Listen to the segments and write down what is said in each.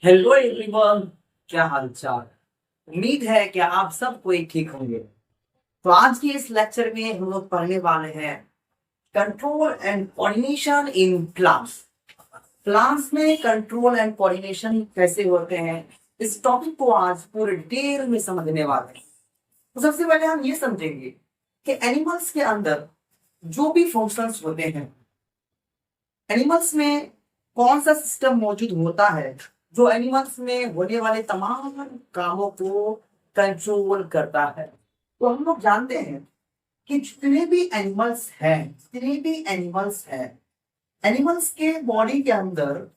Hello everyone, क्या हाल चाल। उम्मीद है कि आप सब कोई ठीक होंगे। तो आज के इस लेक्चर में हम लोग पढ़ने वाले हैं control and coordination in plants. Plants में कंट्रोल एंड कोऑर्डिनेशन कैसे होते हैं, इस टॉपिक को आज पूरे डिटेल में समझने वाले हैं। तो सबसे पहले हम ये समझेंगे कि एनिमल्स के अंदर जो भी फंक्शंस होते हैं, एनिमल्स में कौन सा सिस्टम मौजूद होता है जो एनिमल्स में होने वाले तमाम कामों को कंट्रोल करता है। तो हम लोग जानते हैं कि जितने भी एनिमल्स हैं, एनिमल्स के बॉडी के अंदर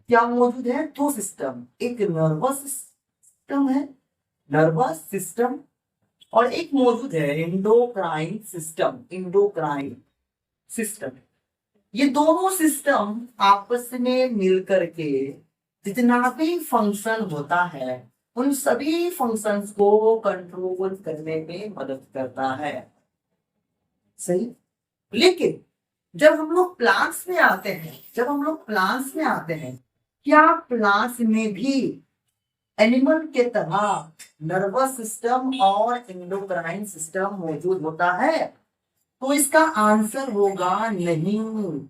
क्या मौजूद है? दो सिस्टम, एक नर्वस सिस्टम और एक मौजूद है इंडोक्राइन सिस्टम। ये दोनों सिस्टम आपस में मिलकर के जितना भी फंक्शन होता है, उन सभी फंक्शंस को कंट्रोल करने में मदद करता है। सही। लेकिन जब हम लोग प्लांट्स में आते हैं, क्या प्लांट्स में भी एनिमल के तरह नर्वस सिस्टम और इंडोक्राइन सिस्टम मौजूद होता है? तो इसका आंसर होगा नहीं।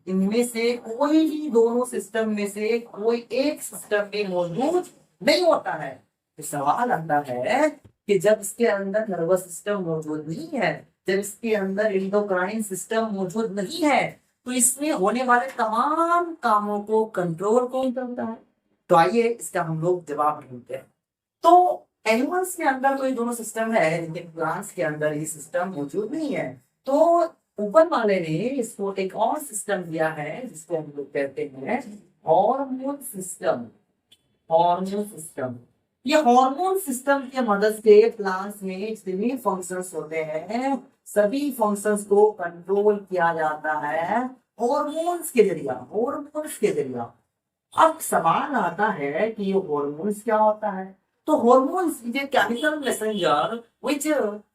इनमें से कोई भी दोनों सिस्टम में से कोई एक सिस्टम में मौजूद नहीं होता है। तो सवाल आता है कि जब इसके अंदर नर्वस सिस्टम मौजूद नहीं है, जब इसके अंदर इंडोक्राइन सिस्टम मौजूद नहीं है, तो इसमें होने वाले तमाम कामों को कंट्रोल कौन करता है? तो आइए इसका हम लोग जवाब ढूंढते हैं। तो एनिमल्स के अंदर तो ये दोनों सिस्टम है, लेकिन प्लांट्स के अंदर ये सिस्टम मौजूद नहीं है। तो ऊपर वाले ने इसको एक और सिस्टम दिया है जिसको हम लोग कहते हैं हार्मोन सिस्टम। ये हार्मोन सिस्टम की मदद से प्लांट्स में जितने फंक्शंस होते हैं, सभी फंक्शंस को कंट्रोल किया जाता है हॉर्मोन्स के जरिया। अब सवाल आता है कि ये हॉर्मोन्स क्या होता है? तो hormones is a chemical messenger which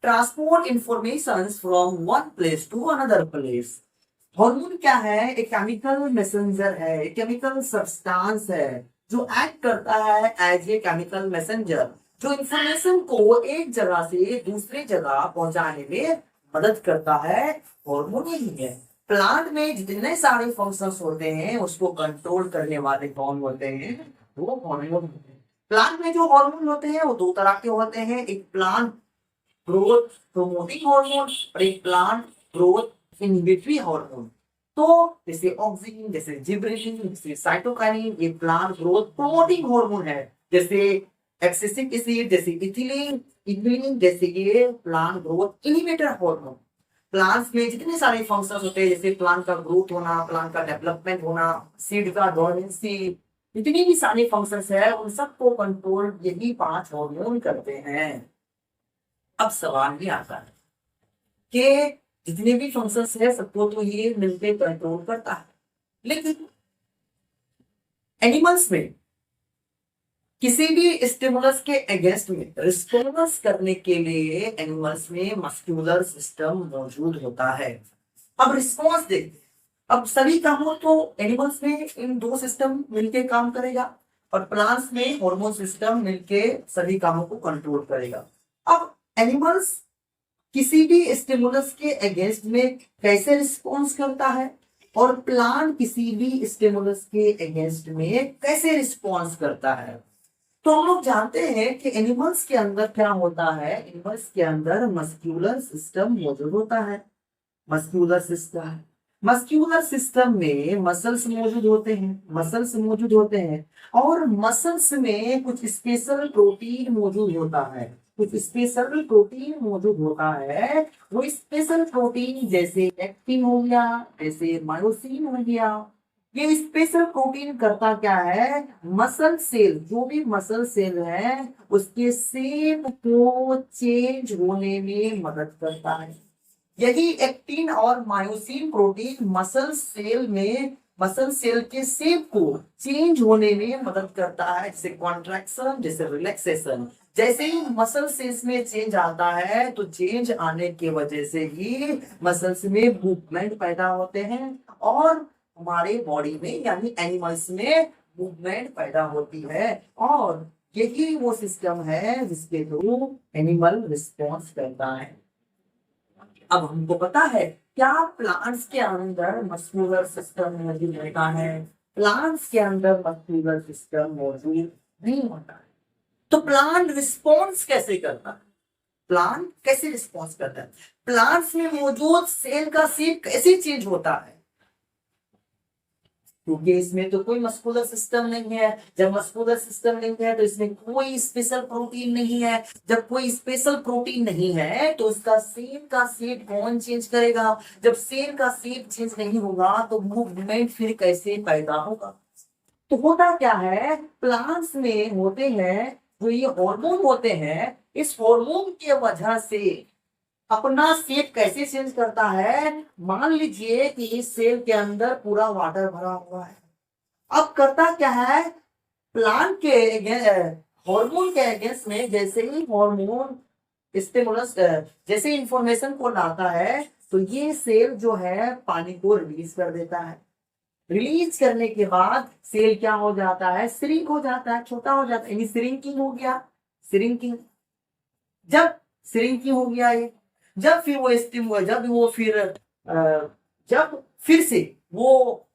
transport informations from one place to another place। Hormone क्या है? एक केमिकल मैसेंजर है, एक केमिकल सब्सटेंस है जो एक्ट करता है एज ए केमिकल मैसेंजर, जो इंफॉर्मेशन को एक जगह से दूसरी जगह पहुंचाने में मदद करता है। हार्मोन यही है। प्लांट में जितने सारे फंक्शंस होते हैं उसको कंट्रोल करने वाले कौन होते हैं? वो हार्मोन होते हैं। प्लांट में जो हार्मोन होते हैं वो दो तरह के होते हैं, एक प्लांट ग्रोथ प्रोमोटिंग हार्मोन और एक प्लांट ग्रोथ इनहिबिटरी हार्मोन। तो जैसे ऑक्सीजन, जैसे जिबरेलिन, जैसे साइटोकाइनिन, ये प्लांट ग्रोथ प्रोमोटिंग हार्मोन है। जैसे एक्सेसिक एसिड, जैसे इथिलीन, जैसे ये plant growth inhibitor hormone. Plants में जितने सारे फंक्शंस होते हैं, जैसे प्लांट का ग्रोथ होना, प्लांट का डेवलपमेंट होना, सीड का डोर्मेंसी, जितनी भी सारे फंक्शंस है उन सबको कंट्रोल यही 5 हार्मोन करते हैं। अब सवाल भी आता है कि जितने भी फंक्शंस है सबको तो ये मिलकर कंट्रोल करता है, लेकिन एनिमल्स में किसी भी स्टिमुलस के अगेंस्ट में रिस्पॉन्स करने के लिए एनिमल्स में मस्कुलर सिस्टम मौजूद होता है। अब रिस्पॉन्स देखते हैं। अब सभी कामों तो एनिमल्स में इन दो सिस्टम मिलके काम करेगा और प्लांट्स में हार्मोन सिस्टम मिलके सभी कामों को कंट्रोल करेगा। अब एनिमल्स किसी भी स्टिमुलस के अगेंस्ट में कैसे रिस्पॉन्स करता है और प्लांट किसी भी स्टिमुलस के अगेंस्ट में कैसे रिस्पॉन्स करता है? तो हम लोग जानते हैं कि एनिमल्स के अंदर क्या होता है। एनिमल्स के अंदर मस्क्यूलर सिस्टम मौजूद होता है। मस्क्यूलर सिस्टम में मसल्स मौजूद होते हैं और मसल्स में कुछ स्पेशल प्रोटीन मौजूद होता है। वो स्पेशल प्रोटीन जैसे एक्टिन हो गया, जैसे मायोसिन हो गया। ये स्पेशल प्रोटीन करता क्या है? मसल सेल, जो भी मसल सेल है उसके शेप को चेंज होने में मदद करता है। यही एक्टिन और मायोसिन प्रोटीन मसल सेल के शेप को चेंज होने में मदद करता है, जैसे कॉन्ट्रैक्शन, जैसे रिलैक्सेशन। जैसे ही मसल सेल्स में चेंज आता है तो चेंज आने की वजह से ही मसल्स में मूवमेंट पैदा होते हैं और हमारे बॉडी में यानी एनिमल्स में मूवमेंट पैदा होती है और यही वो सिस्टम है जिसके थ्रू एनिमल रिस्पॉन्स करता है। अब हमको पता है क्या प्लांट्स के अंदर मस्कुलर सिस्टम मौजूद होता है? प्लांट्स के अंदर मस्कुलर सिस्टम मौजूद नहीं होता है। तो प्लांट रिस्पॉन्स कैसे करता है? प्लांट कैसे रिस्पॉन्स करता है? प्लांट्स में मौजूद सेल का शेप कैसे चेंज होता है? क्योंकि इसमें तो कोई मस्कुलर सिस्टम नहीं है। जब मस्कुलर सिस्टम नहीं है तो इसमें कोई स्पेशल प्रोटीन नहीं है। जब कोई स्पेशल प्रोटीन नहीं है तो उसका सेल का शेप कौन चेंज करेगा? जब सेल का शेप चेंज नहीं होगा तो मूवमेंट फिर कैसे पैदा होगा? तो होता क्या है, प्लांट्स में होते हैं जो ये हार्मोन होते हैं, इस हार्मोन की वजह से अपना शेप कैसे चेंज करता है। मान लीजिए कि इस सेल के अंदर पूरा वाटर भरा हुआ है। अब करता क्या है, प्लांट के हार्मोन के अगेंस्ट में जैसे ही हार्मोन स्टिमुलस जैसे इंफॉर्मेशन को लाता है तो ये सेल जो है पानी को रिलीज कर देता है। रिलीज करने के बाद सेल क्या हो जाता है, श्रिंक हो जाता है, छोटा हो जाता है, यानी श्रिंकिंग हो गया। श्रिंकिंग जब श्रिंकिंग हो गया ये, जब फिर वो स्टिम हुआ, जब फिर से वो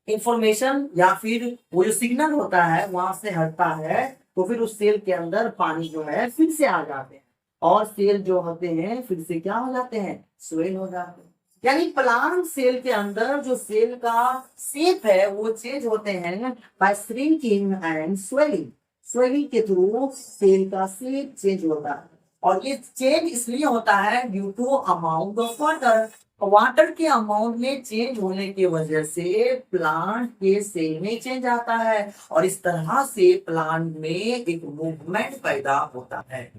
इंफॉर्मेशन या फिर वो जो सिग्नल होता है वहां से हटता है तो फिर उस सेल के अंदर पानी जो है फिर से आ जाते हैं और सेल जो होते हैं फिर से क्या हो जाते हैं, स्वेल हो जाते हैं। यानी प्लांट सेल के अंदर जो सेल का शेप है वो चेंज होते हैं by shrinking and swelling. Swelling के थ्रू सेल का शेप चेंज होता है और ये चेंज इसलिए होता है due to amount of water. Water के अमाउंट में चेंज होने की वजह से प्लांट के सेल में चेंज आता है और इस तरह से प्लांट में एक मूवमेंट पैदा होता है।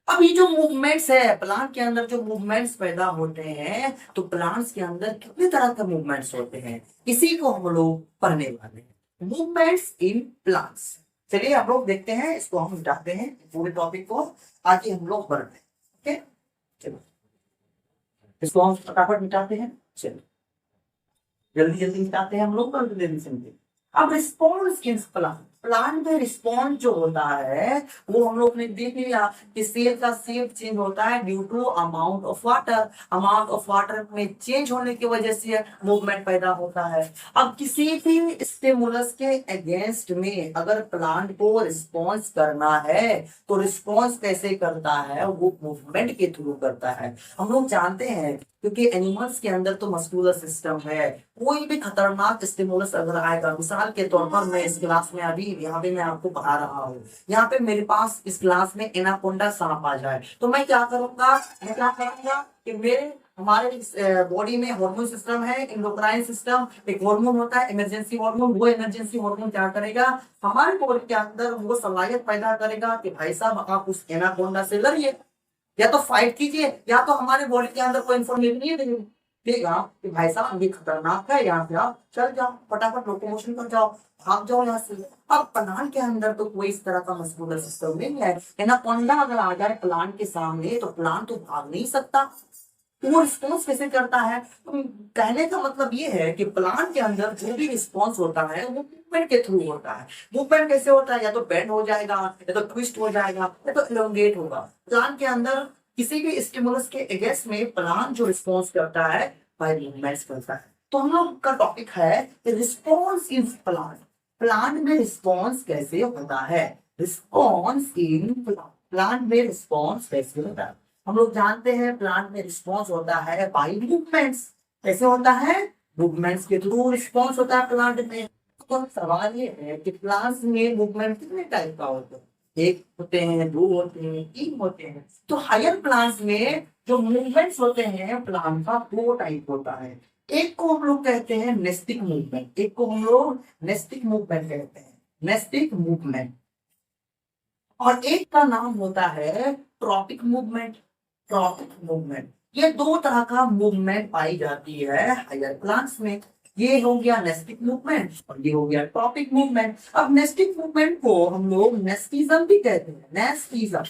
अब ये जो मूवमेंट्स है प्लांट के अंदर, जो मूवमेंट्स पैदा होते हैं तो प्लांट्स के अंदर कितने तरह के मूवमेंट्स होते हैं इसी को हम लोग पढ़ने वाले हैं, मूवमेंट्स इन प्लांट्स। चलिए हम लोग देखते हैं, इसको हम मिटाते हैं पूरे टॉपिक को, आगे हम लोग बढ़ते हैं। ओके चलो इसको हम फटाफट मिटाते हैं। चलो जल्दी जल्दी मिटाते हैं हम लोग, जल्दी से। अब रिस्पॉन्स इन प्लांट, प्लांट में रिस्पॉन्स जो होता है वो हम लोग ने देख लिया कि सेल का शेप चेंज होता है due to amount of water. Amount of water में चेंज होने की वजह से मूवमेंट पैदा होता है। अब किसी भी स्टिमुलस के अगेंस्ट में अगर प्लांट को रिस्पॉन्स करना है तो रिस्पॉन्स कैसे करता है, वो मूवमेंट के थ्रू करता है। हम लोग जानते हैं क्योंकि एनिमल्स के अंदर तो मस्कुलर सिस्टम है। कोई भी खतरनाक स्टिमुलस अगर आएगा, मिसाल के तौर पर मैं इस क्लास में अभी यहाँ पे मैं आपको पढ़ा रहा हूँ, यहाँ पे मेरे पास इस क्लास में एनाकोंडा सांप आ जाए तो मैं क्या करूंगा, कि मेरे हमारे बॉडी में हार्मोन सिस्टम है, एंडोक्राइन सिस्टम, एक हार्मोन होता है इमरजेंसी हार्मोन। वो इमरजेंसी हार्मोन क्या करेगा, हमारे बॉडी के अंदर वो सलाहियत पैदा करेगा कि भाई साहब आप उस एनाकोंडा से लड़िए, या तो फाइट कीजिए, या तो हमारे बॉडी के अंदर कोई इन्फॉर्मेशन नहीं देगा कि भाई साहब ये खतरनाक है, यहाँ पे आप चल जाओ, फटाफट लोकोमोशन कर जाओ, भाग जाओ यहाँ से। अब प्लांट के अंदर तो कोई इस तरह का मस्कुलर सिस्टम नहीं है। एनाकोंडा अगर आ जाए प्लांट के सामने तो प्लांट तो भाग नहीं सकता, तो वो रिस्पॉन्स कैसे करता है। तो कहने का मतलब ये है कि प्लांट के अंदर जो भी रिस्पॉन्स होता है वो मूवमेंट के थ्रू होता है। मूवमेंट कैसे होता है, या तो बेंड हो जाएगा, या तो ट्विस्ट हो जाएगा, या तो इलोंगेट होगा। प्लांट के अंदर किसी भी स्टिमुलस के अगेंस्ट में प्लांट जो रिस्पॉन्स करता है बाय मूवमेंट्स करता है। तो हम लोग का टॉपिक है रिस्पॉन्स इन प्लांट। प्लांट में रिस्पॉन्स कैसे होता है, रिस्पॉन्स इन प्लांट, प्लांट में रिस्पॉन्स कैसे होता है। हम लोग जानते हैं प्लांट में रिस्पॉन्स होता है बाय मूवमेंट्स। कैसे होता है, मूवमेंट्स के थ्रू रिस्पॉन्स होता है प्लांट में। तो सवाल ये है कि प्लांट्स में मूवमेंट कितने टाइप का होता है, एक होते हैं, दो होते हैं, तीन होते हैं। तो हायर प्लांट्स में जो मूवमेंट्स होते हैं प्लांट का दो टाइप होता है। एक को हम लोग कहते हैं नेस्टिक मूवमेंट, एक को हम लोग नेस्टिक मूवमेंट कहते हैं, नेस्टिक मूवमेंट। और एक का नाम होता है ट्रॉपिक मूवमेंट, ट्रॉपिक मूवमेंट। ये दो तरह का मूवमेंट पाई जाती है हायर प्लांट्स में। ये हो गया नेस्टिक मूवमेंट और ये हो गया ट्रॉपिक मूवमेंट। अब नेस्टिक मूवमेंट को हम लोग नेस्टिज्म भी कहते हैं, नेस्टिज्म,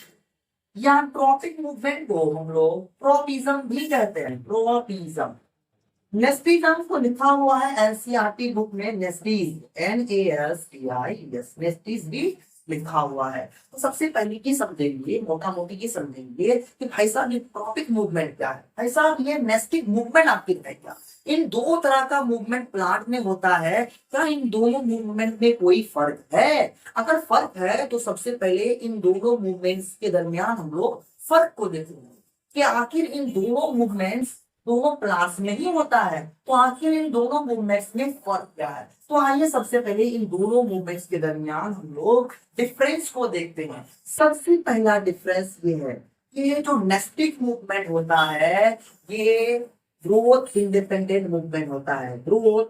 या ट्रॉपिक मूवमेंट को हम लोग ट्रोपिज्म भी कहते हैं, ट्रोपिज्म। नेस्टिज्म को लिखा हुआ है एनसीईआरटी बुक में, नेस्टीज, NASTIES, नेस्टीज भी लिखा हुआ है। तो सबसे पहले की समझेंगे, मोटा मोटी की समझेंगे कि भाई साहब ये ट्रॉपिक मूवमेंट क्या है, भाई साहब ये नेस्टिक मूवमेंट आपकी है क्या। इन दो तरह का मूवमेंट प्लांट में होता है, क्या इन दोनों मूवमेंट में कोई फर्क है? अगर फर्क है तो सबसे पहले इन दोनों मूवमेंट्स के दरमियान हम लोग फर्क को देखेंगे कि आखिर इन दोनों मूवमेंट्स दोनों प्लांट्स में ही होता है, तो आखिर इन दोनों मूवमेंट्स में फर्क क्या है। तो आइए सबसे पहले इन दोनों मूवमेंट्स के दरमियान हम लोग डिफरेंस को देखते हैं। सबसे पहला डिफरेंस ये है कि ये जो नेस्टिक मूवमेंट होता है ये ग्रोथ इंडिपेंडेंट मूवमेंट होता है, growth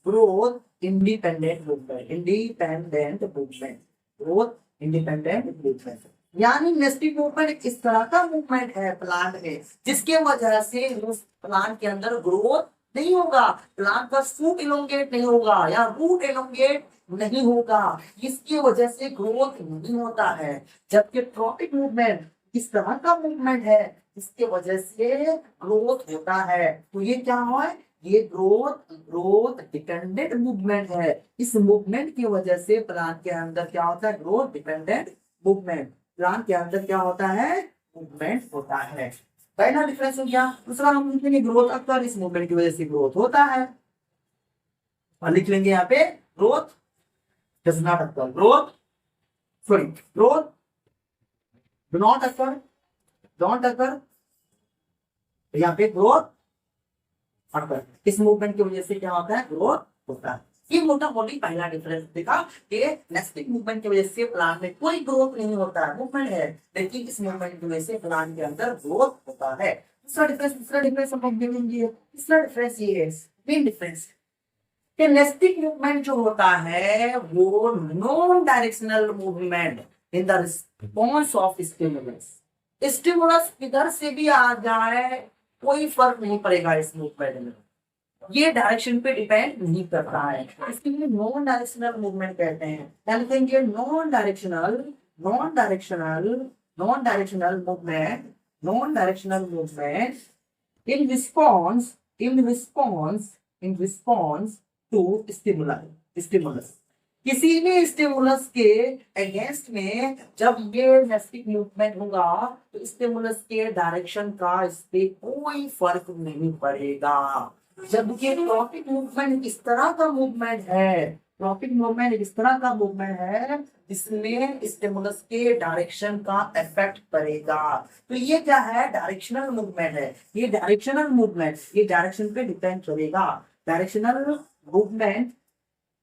growth independent movement, independent movement, growth independent movement. यानी नेस्टिक मूवमेंट एक इस तरह का मूवमेंट है प्लांट में जिसके वजह से उस प्लांट के अंदर ग्रोथ नहीं होगा, प्लांट का सूट इलोंगेट नहीं होगा या रूट इलोंगेट नहीं होगा, इसकी वजह से ग्रोथ नहीं होता है। जबकि ट्रॉपिक मूवमेंट इस तरह का मूवमेंट है जिसके वजह से ग्रोथ होता है। तो ये क्या है, ये ग्रोथ ग्रोथ डिपेंडेंट मूवमेंट है। इस मूवमेंट की वजह से प्लांट के अंदर क्या होता है, ग्रोथ डिपेंडेंट मूवमेंट, प्लांट के अंदर क्या होता है, मूवमेंट होता है। पहला डिफरेंस हो गया। दूसरा हम लिखेंगे ग्रोथ अक्सर इस मूवमेंट की वजह से ग्रोथ होता है, और लिख लेंगे यहाँ पे growth does not occur, growth sorry growth do not occur, don't occur, यहाँ पे ग्रोथ अक्कर। इस मूवमेंट की वजह से क्या होता है, ग्रोथ होता है। ये मोटा मोटी पहला डिफरेंस देखा कि नेस्टिक मूवमेंट की वजह से प्लांट में कोई ग्रोथ नहीं होता है, मूवमेंट है, लेकिन इस मूवमेंट की वजह से प्लांट के अंदर ग्रोथ होता है। दूसरा डिफरेंस हम लोग देखेंगे। तीसरा डिफरेंस ये है, मेन डिफरेंस कि नेस्टिक मूवमेंट जो होता है वो non directional movement in the response of stimulus. Stimulus किधर से भी आ जाए कोई फर्क नहीं पड़ेगा इस मूवमेंट में, ये डायरेक्शन पे डिपेंड नहीं करता है, इसके लिए नॉन डायरेक्शनल मूवमेंट कहते हैं। यानी कहेंगे non directional, non directional, non directional movement, non directional movement in response, in response, in response to stimulus. किसी भी स्टिमुलस के अगेंस्ट में जब ये नेस्टिक मूवमेंट होगा तो स्टिमुलस के डायरेक्शन का इस पे कोई फर्क नहीं पड़ेगा। जबकि ट्रॉपिक मूवमेंट इस तरह का मूवमेंट है, ट्रॉपिक मूवमेंट इस तरह का मूवमेंट है जिसमें स्टिमुलस के डायरेक्शन का इफेक्ट पड़ेगा। तो ये क्या है, डायरेक्शनल मूवमेंट है, ये डायरेक्शनल मूवमेंट, ये डायरेक्शन पे डिपेंड करेगा। Directional movement,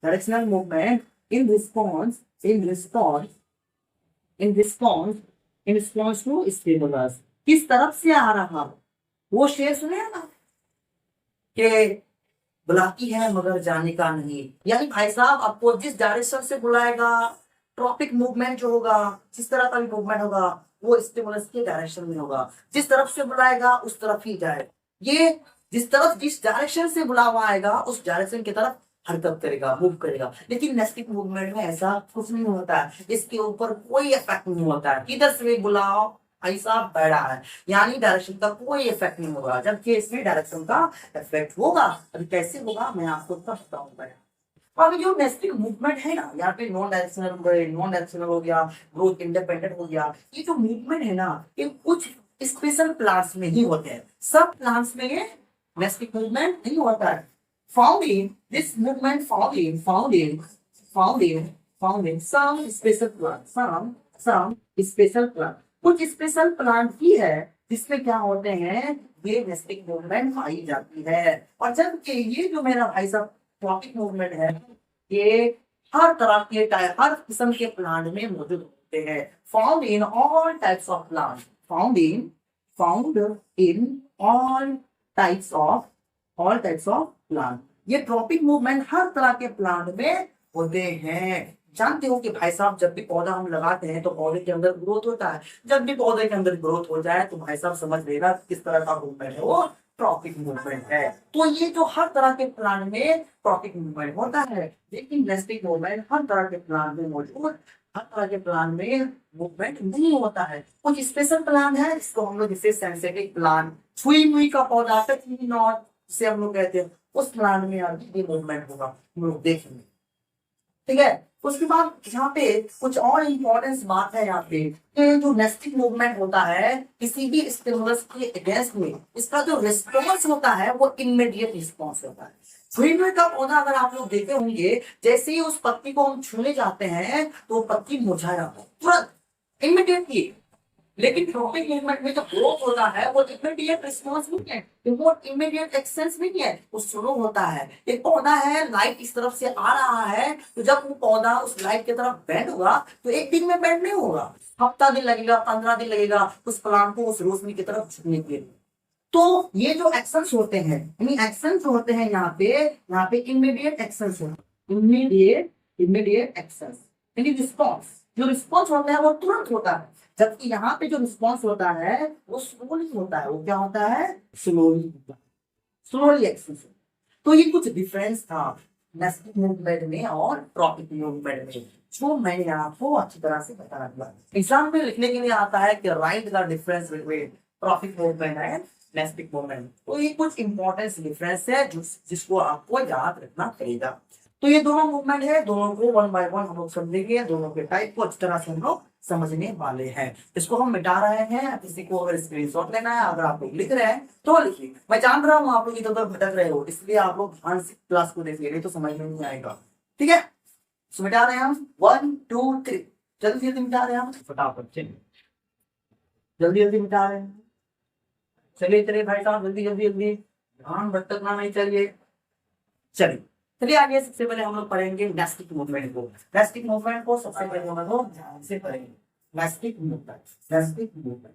directional movement in response, in response, in response, in response to stimulus. किस तरफ से आ रहा, वो शेर सुने ना कि बुलाती है मगर जाने का नहीं। यानी भाई साहब आपको जिस डायरेक्शन से बुलाएगा, ट्रॉपिक मूवमेंट जो होगा, जिस तरह का भी मूवमेंट होगा वो स्टिमुलस के डायरेक्शन में होगा, जिस तरफ से बुलाएगा उस तरफ ही जाए। ये जिस तरफ, जिस डायरेक्शन से बुलावा आएगा उस डायरेक्शन की तरफ हरकत करेगा, मूव करेगा। लेकिन नेस्टिक मूवमेंट में ऐसा कुछ नहीं होता है, इसके ऊपर कोई इफेक्ट नहीं होता है, किधर से भी बुलाओ ऐसा बैठा है, यानी डायरेक्शन का कोई इफेक्ट नहीं होगा। जबकि इसमें डायरेक्शन का इफेक्ट होगा। अभी कैसे होगा मैं आपको तब बताऊंगा। अब जो नेस्टिक मूवमेंट है ना, यहाँ पे नॉन डायरेक्शनल हो गया, ग्रोथ इंडिपेंडेंट हो गया, ये जो मूवमेंट है ना ये कुछ स्पेशल प्लांट्स में ही होते हैं, सब प्लांट्स में ये नेस्टिक मूवमेंट नहीं होता है। Found in this movement, found in some special plant, some special plant, कुछ स्पेशल प्लांट भी है जिसमें क्या होते हैं, ये नेस्टिक मूवमेंट पाई जाती है। और जबकि ये जो मेरा भाई साहब ट्रॉपिक मूवमेंट है ये हर तरह के हर किस्म के प्लांट में मौजूद होते हैं। Found in all types of plant, found in all types of plant. ये ट्रॉपिक मूवमेंट हर तरह के प्लांट में होते हैं। जानते हो कि भाई साहब जब भी पौधा हम लगाते हैं तो पौधे के अंदर ग्रोथ होता है, जब भी पौधे के अंदर ग्रोथ हो जाए तो भाई साहब समझ लेना किस तरह का मूवमेंट है, वो ट्रॉपिक मूवमेंट है। तो ये जो हर तरह के प्लांट में ट्रॉपिक मूवमेंट होता है, लेकिन नेस्टिक मूवमेंट हर तरह के प्लांट में मौजूद, हर तरह के प्लांट में मूवमेंट नहीं होता है। कुछ स्पेशल प्लांट है जिसको हम लोग जैसे सेंसिटिव प्लांट, छुई मुई का पौधा नॉट जिसे हम लोग कहते हैं, उस प्लांट में अभी मूवमेंट होगा, हम लोग देखेंगे। ठीक है, उसके बाद यहाँ पे कुछ और इम्पोर्टेंस बात है यहाँ पे कि जो नेस्टिक मूवमेंट होता है किसी भी स्टिमुलस के अगेंस्ट में, इसका जो रिस्पॉन्स होता है वो इमीडिएट रिस्पॉन्स होता है। छुई मुई का पौधा अगर आप लोग देखे होंगे, जैसे ही उस पत्ती को हम छूने जाते हैं तो पत्ती मुरझा जाता है तुरंत, इमीडिएटली। लेकिन ट्रॉपिक मूवमेंट में जो ग्रोथ होता है वो इमीडिएट रिस्पॉन्स नहीं है, वो इमीडिएट एक्सेंस नहीं है, वो स्लो होता है। एक पौधा है, लाइट इस तरफ से आ रहा है, तो जब वो पौधा उस लाइट की तरफ बेंड होगा तो एक दिन में बेंड नहीं होगा, हफ्ता दिन लगेगा, 15 दिन लगेगा उस प्लांट को उस रोशनी की तरफ झुकने के लिए। तो ये जो एक्शंस होते हैं, एक्शंस होते हैं यहाँ पे इमीडिएट एक्शंस होते हैं, इमीडिएट एक्शंस यानी रिस्पॉन्स। जो रिस्पॉन्स होता है वो तुरंत होता है, जबकि यहाँ पे जो रिस्पॉन्स होता है वो स्लोली होता है। वो क्या होता है? Slowly action. तो ये कुछ डिफरेंस था नेस्टिक मूवमेंट में और ट्रॉपिक मूवमेंट में, जो मैंने आपको अच्छी तरह से बता दिया। एग्जाम में लिखने के लिए आता है कि write the difference between tropic movement and nastic movement. तो ये कुछ इंपॉर्टेंट डिफरेंस है जिसको आपको याद रखना पड़ेगा। तो ये दोनों मूवमेंट है, दोनों को वन बाय वन हम लोग समझेंगे, दोनों के टाइप को अच्छी तरह से हम लोग समझने वाले हैं। इसको हम मिटा रहे हैं, किसी को अगर स्क्रीनशॉट लेना है, अगर आप लोग लिख रहे हैं तो लिखिए। मैं जान रहा हूँ आप लोग इधर उधर भटक रहे हो, इसलिए आप लोग ध्यान से क्लास को देखिए, नहीं तो समझ में नहीं आएगा। ठीक है, तो मिटा रहे हैं हम 1 2 3, जल्दी जल्दी मिटा रहे हैं हम, फटाफट चलिए, जल्दी जल्दी मिटा रहे हैं। चलिए चलिए भाई साहब, जल्दी जल्दी जल्दी, ध्यान भटकना नहीं चाहिए। चलिए चलिए आगे, सबसे पहले हम लोग पढ़ेंगे नेस्टिक मूवमेंट को। नेस्टिक मूवमेंट को सबसे पहले हम लोग ध्यान से पढ़ेंगे। Nastic movement, nastic movement,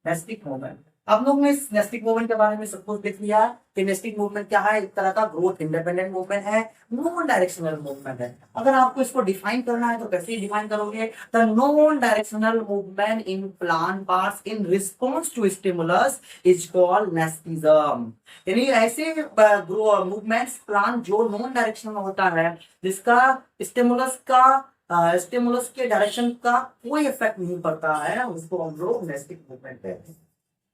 nastic movement. आप लोग ने नेस्टिक मूवमेंट के बारे में सब कुछ देख लिया कि नेस्टिक मूवमेंट क्या है। एक तरह का ग्रोथ इंडिपेंडेंट मूवमेंट है, नॉन डायरेक्शनल मूवमेंट है। अगर आपको इसको डिफाइन करना है तो कैसे डिफाइन करोगे? The non directional movement in plant parts in response to stimulus is called nastism. यानी ऐसे मूवमेंट्स प्लांट जो नॉन डायरेक्शनल होता है, जिसका स्टिमुलस के डायरेक्शन का कोई इफेक्ट नहीं पड़ता है, उसको हम लोग नेस्टिक मूवमेंट कहते हैं।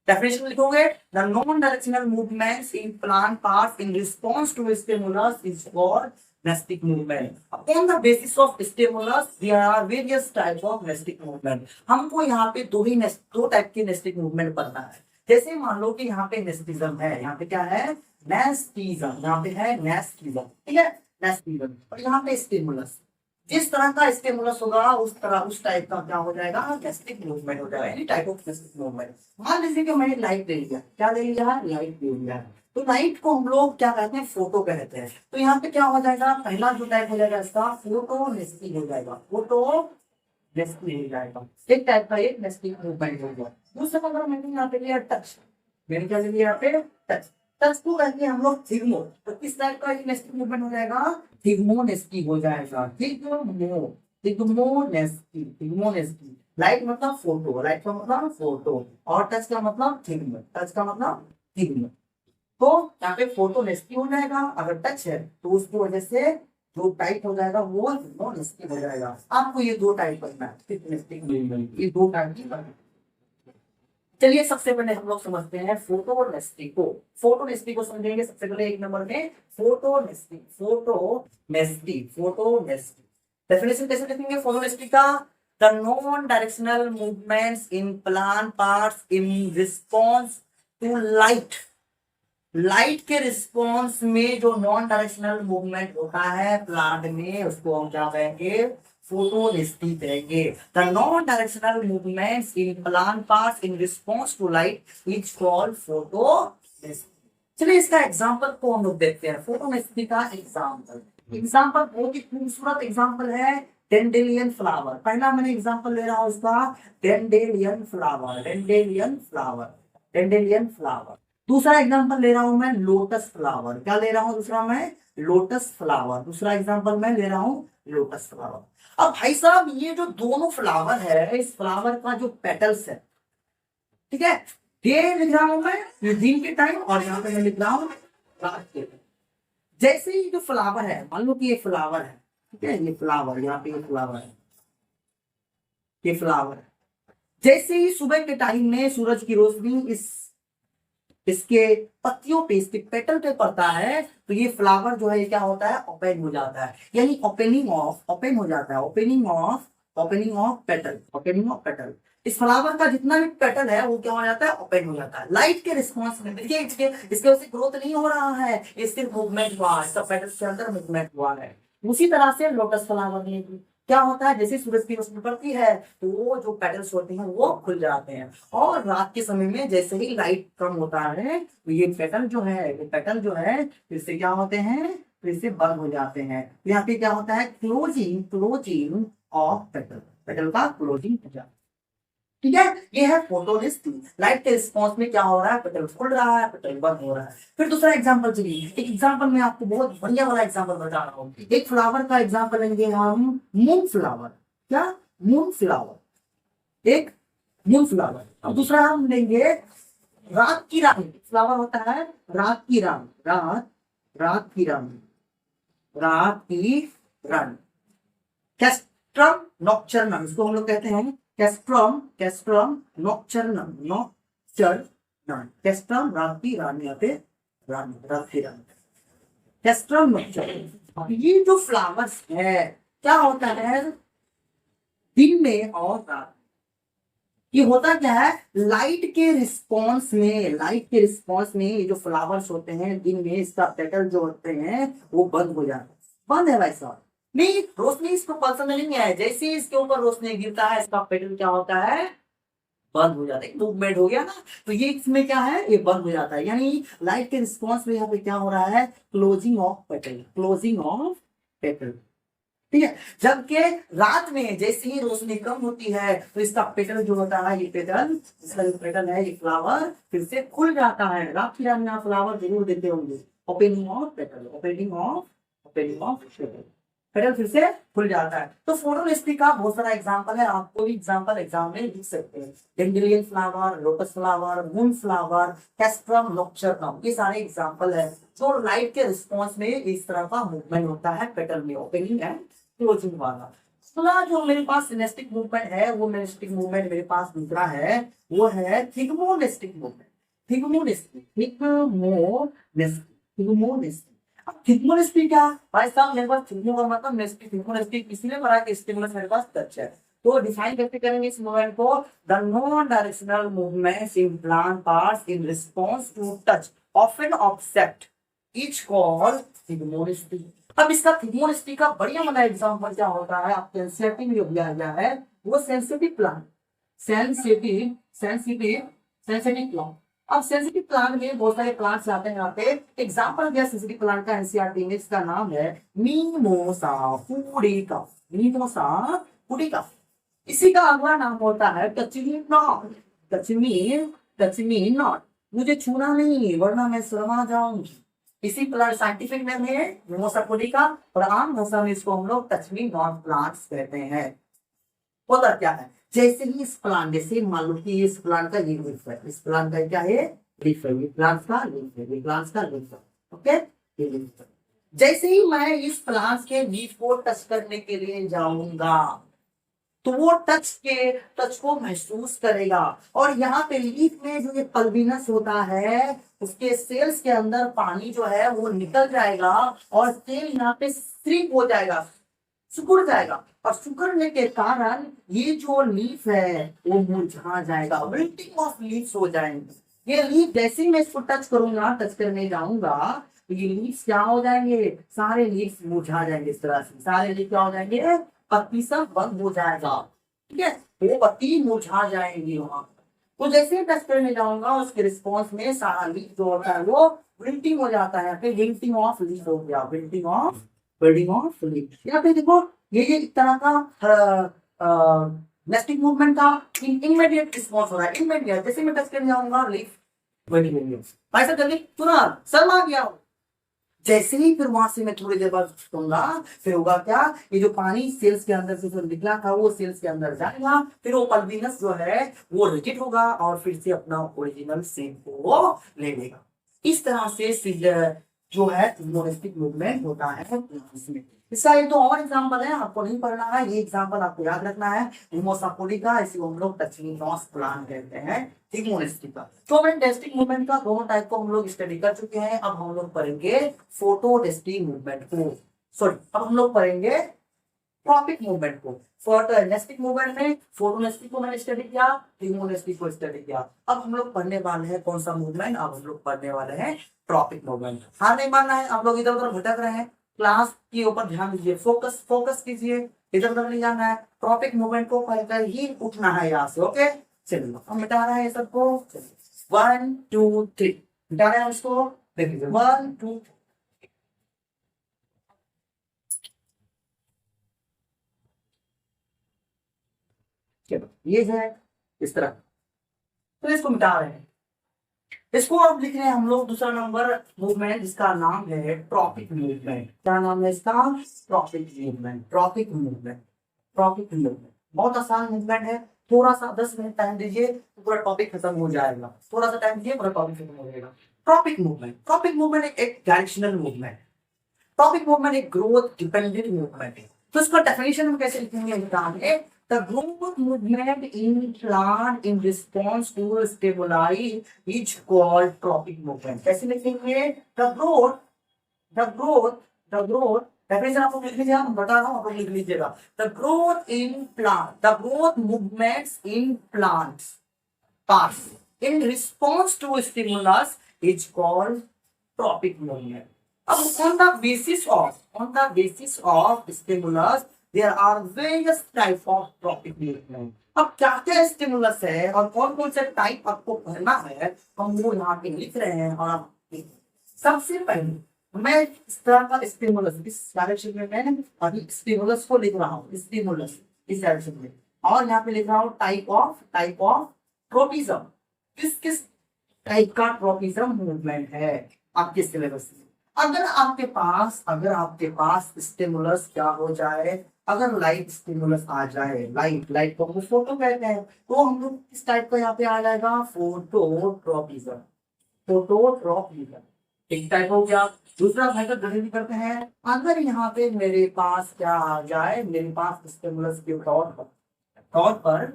डेफिनेशन लिखोगे, the non directional movements in plant parts in response to stimulus is called nestic movement. Upon the basis of stimulus, there are various types of nestic movement. हमको यहाँ पे दो टाइप के nestic movement पढ़ना है। जैसे मान लो कि यहाँ पे नेस्टिज्म है, यहाँ पे क्या है? नेस्टिज्म, यहाँ पे है नेस्टिज्म, ठीक है, नेस्टिज्म। और यहाँ पे स्टिमुलस, जिस तरह का स्टिमुलस होगा उस टाइप का क्या हो जाएगा? नेस्टिक मूवमेंट हो जाएगा, any type of nastic movement. मान लीजिए कि मैंने लाइट दे दिया, क्या दे दिया? लाइट दे दिया। तो लाइट को हम लोग क्या कहते हैं? फोटो कहते हैं। तो यहाँ पे क्या हो जाएगा? पहला जो टाइप हो जाएगा इसका फोटो नेस्टिक हो जाएगा, फोटो नेस्टिक हो जाएगा, एक टाइप का एक नेस्टिक मूवमेंट हो गया। दूसरा अगर मैंने यहाँ पे लिया टच, मैंने क्या लिया यहाँ पे? टच। टच को कहते हैं हम लोग थिग्मो। तो किस टाइप का एक नेस्टिक मूवमेंट हो जाएगा? थिग्मोनेस्टी हो जाएगा, थिग्मोनेस्टी, थिग्मोनेस्टी। लाइट मतलब फोटो, लाइट का मतलब फोटो, और टच का मतलब थिग्मो, टच का मतलब थिग्मो। तो यहाँ पे फोटो नेस्टी हो जाएगा। अगर टच है तो उसकी वजह से जो टाइप हो जाएगा वो नेस्टी हो जाएगा। आपको ये दो टाइप करना है, ये दो टाइप की। चलिए सबसे पहले हम लोग समझते हैं फोटो नेस्टी को। फोटो नेस्टी को समझेंगे सबसे पहले एक नंबर में, photonasty, photonasty, photonasty. Definition कैसे लिखेंगे फोटो नेस्टी का? The non directional movements in plant parts in response to light. Light के रिस्पॉन्स में जो नॉन डायरेक्शनल मूवमेंट होता है प्लांट में, उसको हम क्या कहेंगे? फोटोनेस्टी कहेंगे। The non directional movements in plant parts in response to light is called photonasty. चलिए इसका एग्जांपल को हम लोग देखते हैं, फोटोनेस्टी का एग्जांपल बहुत ही खूबसूरत एग्जांपल है, डेंडेलियन फ्लावर। पहला मैंने एग्जांपल ले रहा हूं उसका, dandelion flower, dandelion flower, dandelion flower. दूसरा एग्जांपल ले रहा हूं मैं, लोटस फ्लावर। क्या ले रहा हूं दूसरा मैं? Lotus flower. दूसरा एग्जांपल मैं ले रहा हूं लोटस फ्लावर। अब भाई साहब ये जो दोनों फ्लावर है, इस फ्लावर का जो पेटल्स है, ठीक है, डे लिख रहा हूं मैं दिन के टाइम, और यहाँ पे मैं लिख रहा हूँ रात के टाइम। जैसे ही जो फ्लावर है, मान लो कि ये फ्लावर है, ठीक है, ये फ्लावर, यहाँ पे ये फ्लावर है, ये फ्लावर है। जैसे ही सुबह के टाइम में सूरज की रोशनी इसके पत्तियों पे, इसके पेटल पे पड़ता है, तो ये फ्लावर जो है ये क्या होता है, ओपन हो जाता है, यानी ओपन हो जाता है, opening of petal, opening of petal. इस फ्लावर का जितना भी पेटल है वो क्या हो जाता है, ओपन हो जाता है लाइट के रिस्पॉन्स में। देखिए इसके वजह से ग्रोथ नहीं हो रहा है, ये सिर्फ मूवमेंट हुआ है, सब पेटल के अंदर मूवमेंट हुआ है। उसी तरह से लोटस फ्लावर में भी क्या होता है, जैसे सूरज की रोशनी पड़ती है तो वो जो पेटल्स होते हैं वो खुल जाते हैं, और रात के समय में जैसे ही लाइट कम होता है तो ये पेटल जो है फिर से क्या होते हैं, फिर से बंद हो जाते हैं। तो यहाँ पे क्या होता है, क्लोजिंग ऑफ पेटल, पेटल का क्लोजिंग हो जाता है। ठीक है, ये है फोटोलिस्टी। लाइट के रिस्पॉन्स में क्या हो रहा है, पेटल खुल रहा है, पेटल बंद हो रहा है। फिर दूसरा एग्जांपल चलिए, एक एग्जांपल में आपको बहुत बढ़िया वाला एग्जांपल बता रहा हूँ। एक फ्लावर का एग्जांपल लेंगे हम, मून फ्लावर। क्या, मून फ्लावर, एक मून फ्लावर। अब दूसरा हम लेंगे रात की रानी। फ्लावर होता है रात की रानी, रात की रानी, रात की रानी, कैस्ट्रम नॉक्चर्नम, इसको हम लोग कहते हैं कैस्ट्रम नॉक्चर्नम, कैस्ट्रम रात की रानी, यहाँ पे रात की रानी, कैस्ट्रम नॉक्चर्नम। ये जो फ्लावर्स है क्या होता है, दिन में और रात, ये होता क्या है, लाइट के रिस्पॉन्स में ये जो फ्लावर्स होते हैं दिन में, इसका पेटल जो होते हैं वो बंद हो जाते हैं। बंद है भाई साहब, नहीं, रोशनी इसको पसंद नहीं है, जैसे ही इसके ऊपर रोशनी गिरता है इसका पेटल क्या होता है, बंद हो जाता है। मूवमेंट हो गया ना, तो ये इसमें क्या है, ये बंद हो जाता है, यानी लाइट के रिस्पॉन्स में यहाँ पे क्या हो रहा है, क्लोजिंग ऑफ पेटल। ठीक है, जबकि रात में जैसे ही रोशनी कम होती है तो इसका पेटल जो होता है, ये पेटल, इसका जो पेटल है, ये फ्लावर फिर से खुल जाता है। रात की रानी फ्लावर जरूर देते होंगे, opening of petal, opening of petal, petal फिर से खुल जाता है। तो फोटोलिस्टी का बहुत सारा एग्जांपल है, आपको भी एग्जांपल एग्जाम में लिख सकते हैं। Dandelion flower, lotus flower, moon flower, cestrum nocturnum, ये सारे एग्जांपल है जो लाइट के रिस्पॉन्स में इस तरह का मूवमेंट होता है पेटल में, ओपनिंग एंड क्लोजिंग वाला। अगला जो मेरे पास सिनेस्टिक मूवमेंट है, वो सिनेस्टिक मूवमेंट मेरे पास दूसरा है, वो है थिग्मोनिस्टिक मूवमेंट। अब थिग्मोनिस्टिक क्या भाई साहब, मेरे पास थिग्मो का मतलब नेस्टिक, थिग्मोनिस्टिक इसलिए बना कि स्टिमुलस मेरे पास टच है। तो डिफाइन कैसे करेंगे इस मूवमेंट को, the non directional movements in plant parts in response to touch of an object is called thigmonastic. अब इसका थिग्मोनिस्टी का बढ़िया वाला एग्जांपल क्या होता है, आपके एनसीईआरटी में जो दिया गया है, वो सेंसिटिव प्लांट, सेंसिटिव प्लांट। अब सेंसिटिव प्लांट में बहुत सारे प्लांट्स आते हैं। यहाँ पे एग्जांपल दिया सेंसिटिव प्लांट का एनसीईआरटी में, इसका नाम है मीमोसा पुडिका, मीमोसा पुडिका। इसी का अगला नाम होता है टचमी नॉट, मुझे छूना नहीं वरना मैं शर्मा जाऊंगी। इसी प्लांट साइंटिफिक नेम है मिमोसा पुडिका, और आम भाषा में इसको हम लोग टचमी नॉट प्लांट्स कहते हैं। होता क्या है, जैसे ही इस प्लांट, जैसे मान लो कि इस प्लांट का ये लीफ है, इस प्लांट का क्या है, लीफ है, ये प्लांट का लीफ है, ये प्लांट का लीफ है, ओके, ये लीफ है। जैसे ही मैं इस प्लांट के लीफ को टच करने के लिए जाऊंगा तो वो टच को महसूस करेगा, और यहाँ पे लीफ में जो ये पल्बिनस होता है उसके सेल्स के अंदर पानी जो है वो निकल जाएगा, और सेल यहाँ पे श्रिंक हो जाएगा, सिकुड़ जाएगा, और सिकुड़ने के कारण ये जो लीफ है वो मुरझा जाएगा, विल्टिंग ऑफ लीव्स हो जाएंगे। ये लीफ जैसे ही मैं इसको टच करूंगा, टच करने जाऊंगा तो ये लीव्स क्या हो जाएंगे, सारे लीव्स मुरझा जाएंगे। इस तरह से सारे लीफ क्या हो जाएंगे, पत्ती सब बंद हो जाएगा, ठीक है, वो पत्ती मुरझा जाएंगी वहां। तो जैसे ही टच करने जाऊंगा उसके रिस्पॉन्स में सारा लीफ जो होता है वो विल्टिंग हो जाता है, फिर विल्टिंग ऑफ लीफ हो गया, विल्टिंग ऑफ लीफ। यहाँ पे देखो ये एक तरह का नेस्टिंग मूवमेंट का इमीडिएट रिस्पॉन्स हो रहा है, इमीडिएट। जैसे मैं टच करने जाऊंगा लीफ भाई साहब जल्दी तुरंत शर्मा गया, जैसे ही फिर वहां से मैं थोड़ी देर बाद छूटूंगा, फिर होगा क्या, ये जो पानी सेल्स के अंदर से जो निकला था वो सेल्स के अंदर जाएगा, फिर वो पल्वीनस जो है वो रिजिड होगा और फिर से अपना ओरिजिनल शेप को वो ले लेगा। इस तरह से जो है मोनेस्टिक मूवमेंट होता है plants में। इसका एक दो और एग्जांपल है, आपको नहीं पढ़ना है, ये एग्जांपल आपको याद रखना है। हिमोसापोडिका, इसी को हम लोग टचनीनॉस प्लांट कहते हैं, ठीक, मोनेस्टिक का। तो हमने डेस्टिक मूवमेंट का दोनों टाइप को हम लोग स्टडी कर चुके हैं। अब हम लोग पढ़ेंगे फोटोडेस्टिक मूवमेंट को, सॉरी अब हम लोग पढ़ेंगे ट्रॉपिक मूवमेंट को। फोटोनेस्टिक मूवमेंट में फोटोनेस्टिक को मैंने स्टडी किया, थिमोनेस्टिक को स्टडी किया। अब हम लोग पढ़ने वाले हैं कौन सा मूवमेंट, अब हम लोग पढ़ने वाले हैं ट्रॉपिक मूवमेंट। हाँ नहीं मानना है, आप लोग इधर उधर भटक रहे हैं, क्लास के ऊपर ध्यान दीजिए, फोकस फोकस कीजिए, इधर उधर नहीं जाना है। ट्रॉपिक मूवमेंट को पढ़कर ही उठना है यहाँ से, ओके। चलिए हम मिटा रहे हैं सबको, 1 2 3 मिटा रहे हैं उसको, देखिए 1 2 ये है इस तरह, तो इसको मिटा रहे हैं। इसको अब लिख रहे हैं हम लोग दूसरा नंबर मूवमेंट, जिसका नाम है ट्रॉपिक मूवमेंट। क्या नाम है इसका, tropic movement, tropic movement, tropic movement. बहुत आसान मूवमेंट है, थोड़ा सा 10 मिनट टाइम दीजिए तो पूरा टॉपिक खत्म हो जाएगा, थोड़ा सा टाइम दीजिए पूरा टॉपिक खत्म हो जाएगा। ट्रॉपिक मूवमेंट, ट्रॉपिक मूवमेंट एक डायरेक्शनल मूवमेंट, टॉपिक मूवमेंट एक ग्रोथ डिपेंडेंट मूवमेंट है। तो इसका डेफिनेशन हम कैसे लिखेंगे, बताएंगे the growth movement in plant in response to stimuli is called trophic movement। कैसे लिखेंगे, the growth, the growth, the growth, definition आप लोग लिख लीजिए, मैं बता रहा हूँ आप लोग लिख लीजिएगा। the growth in plant, the growth movements in plants parts in response to stimulus is called trophic movement। अब on the basis of stimulus there are various type of trophic movement। अब क्या क्या स्टिमुलस है और कौन कौन से type आपको पढ़ना है, हम वो यहाँ पे लिख रहे हैं। और आप सबसे पहले मैं इस तरह का स्टिमुलस, इस डायरेक्शन में मैं अभी स्टिमुलस को लिख रहा हूँ, स्टिमुलस इस डायरेक्शन में, और यहाँ पे लिख रहा हूँ टाइप ऑफ ट्रोपिज्म। किस किस टाइप का ट्रोपिज्म मूवमेंट है आपके सिलेबस में। अगर आपके पास स्टिमुलस क्या हो जाए, अगर लाइट स्टिमुलस आ जाए, लाइट को हम फोटो कहते हैं, तो हम लोग किस टाइप का यहाँ पे आ जाएगा, फोटोट्रोपिज्म, फोटोट्रोपिज्म एक टाइप हो गया। दूसरा मेथड गणित करते हैं, अगर यहाँ पे मेरे पास क्या आ जाए, मेरे पास स्टिमुलस के तौर पर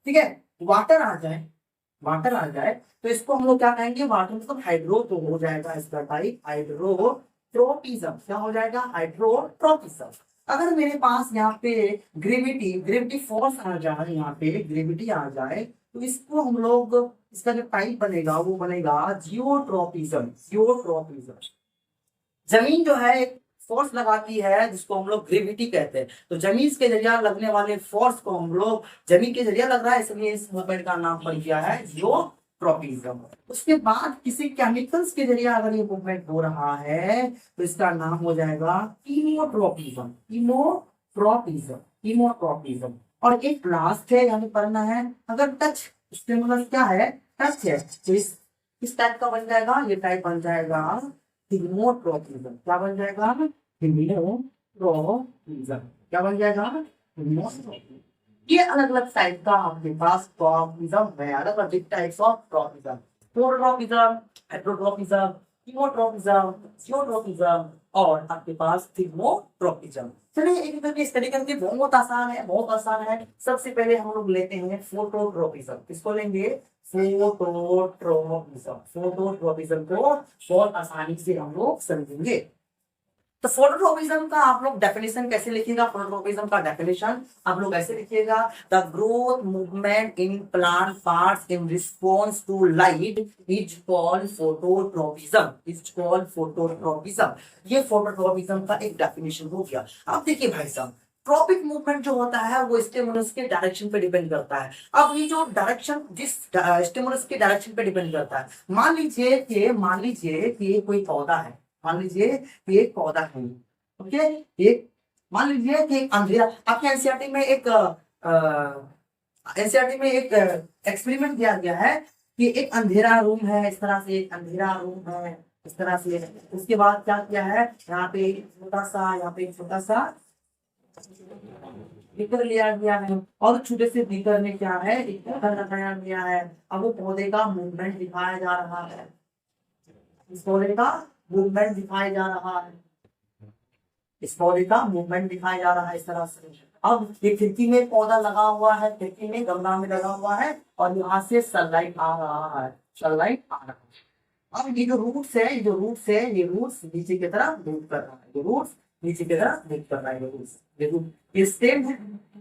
ठीक है वाटर आ जाए, तो इसको हम लोग क्या कहेंगे, वाटर मतलब हाइड्रो, तो हो जाएगा इसका टाइप हाइड्रोट्रोपिज्म। क्या हो जाएगा, हाइड्रोट्रोपिज्म। अगर मेरे पास यहाँ पे ग्रेविटी फोर्स आ जाए, यहाँ पे ग्रेविटी आ जाए, तो इसको हम लोग, इसका जो टाइप बनेगा वो बनेगा जियोट्रोपिज्म। जमीन जो है एक फोर्स लगाती है जिसको हम लोग ग्रेविटी कहते हैं, तो जमीन के जरिए लगने वाले फोर्स को हम लोग, जमीन के जरिए लग रहा है इसलिए इस मूवमेंट का नाम पड़ गया है जियोट्रोपिज्म। उसके बाद किसी केमिकल्स के जरिए अगर ये मूवमेंट हो रहा है तो इसका नाम हो जाएगा कीमोट्रोपिज्म। और एक लास्ट है, यानी पढ़ना है, अगर टच स्टिमुलस क्या है, टच है, तो इस टाइप का बन जाएगा, ये टाइप बन जाएगा हिमोट्रोपिज्म। क्या बन जाएगा, हिमोट्रोपिज्म। क्या बन जाएगा, हिमोट्रोपिज्म। ये अलग अलग टाइप का आपके पास ट्रोपिज्म है, अलग अलग types of tropism, phototropism, heterotropism, chemotropism, geotropism और आपके पास थिमोट्रोपिज्म। चलिए एक करके स्टडी करके, बहुत आसान है, बहुत आसान है। सबसे पहले हम लोग लेते हैं फोटोट्रोपिज्म। किसको लेंगे, फोटोट्रोपिज्म को बहुत आसानी से हम लोग समझेंगे। तो फोटोट्रोपिज्म का आप लोग डेफिनेशन कैसे लिखिएगा, फोटोट्रोपिज्म का डेफिनेशन आप लोग ऐसे लिखिएगा, the growth movement in plant parts in response to light is called phototropism. ये फोटोट्रोपिज्म का एक डेफिनेशन हो गया। अब देखिए भाई साहब, ट्रॉपिक मूवमेंट जो होता है वो स्टिमुलस के डायरेक्शन पे डिपेंड करता है। अब ये जो डायरेक्शन, जिस स्टिमुलस के डायरेक्शन पे डिपेंड करता है, मान लीजिए कि ये कोई पौधा है, मान लीजिए कि एक पौधा है, ओके, एक मान लीजिए कि एक अंधेरा, आपके एनसीईआरटी में एक एक्सपेरिमेंट किया गया है कि एक अंधेरा रूम है, इस तरह से एक अंधेरा रूम है, इस तरह से। उसके बाद क्या किया है, यहाँ पे एक छोटा सा बीकर लिया गया है, और छोटे से बीकर में क्या है, एक पौधा लगाया गया है। अब वो पौधे का मूवमेंट दिखाया जा रहा है, इस पौधे का मूवमेंट दिखाया जा रहा है, इस पौधे का मूवमेंट दिखाया जा रहा है इस तरह से। अब ये खिड़की में पौधा लगा हुआ है, खिड़की में गमला में लगा हुआ है, और यहाँ से सनलाइट आ रहा है, सनलाइट आ रहा है। अब ये जो रूट्स है, ये रूट्स नीचे की तरफ मूव कर रहा है, ये रूट्स नीचे की तरफ मूव कर रहा है, ये स्टेम है।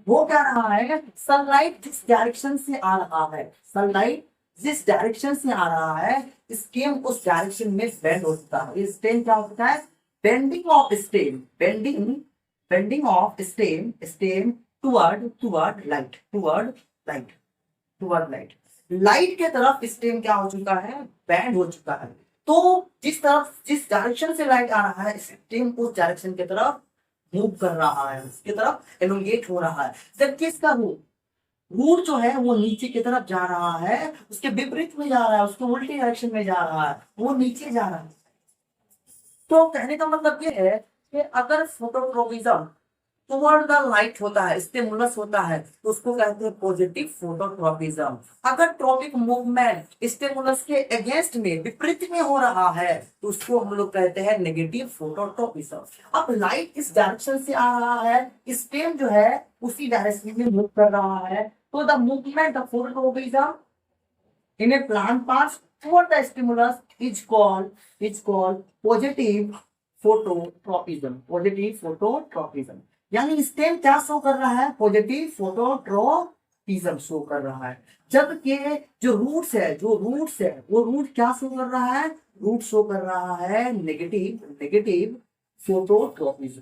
वो क्या रहा है, सनलाइट जिस डायरेक्शन से आ रहा है, सनलाइट जिस डायरेक्शन से आ रहा है, स्टेम उस डायरेक्शन में बेंड होता है। स्टेम क्या होता है, bending of stem, bending of stem toward light, light के तरफ स्टेम क्या हो चुका है, बेंड हो चुका है। तो जिस डायरेक्शन से लाइट आ रहा है, स्टेम उस डायरेक्शन की तरफ मूव कर रहा है, उसकी तरफ एलोंगेट हो रहा है। जबकि इसका रूट जो है वो नीचे की तरफ जा रहा है, उसके विपरीत में जा रहा है, उसके उल्टी डायरेक्शन में जा रहा है, वो नीचे जा रहा है। तो कहने का मतलब ये है कि अगर फोटोट्रोपिज्म टुवर्ड द लाइट होता है, स्टिमुलस होता है, तो उसको कहते हैं पॉजिटिव फोटोट्रोपिज्म। अगर ट्रॉपिक मूवमेंट स्टिमुलस के अगेंस्ट में, विपरीत में हो रहा है, तो उसको हम लोग कहते हैं नेगेटिव फोटोट्रोपिज्म। अब लाइट इस डायरेक्शन से आ रहा है, स्टेम जो है उसी डायरेक्शन में मूव कर रहा है, तो the movement of phototropism in a plant part toward the stimulus is called positive phototropism। यानी स्टेम क्या शो कर रहा है, पॉजिटिव फोटोट्रोपिज्म शो कर रहा है। जबकि जो रूट्स है वो रूट क्या शो कर रहा है, रूट शो कर रहा है नेगेटिव फोटोट्रोपिज्म।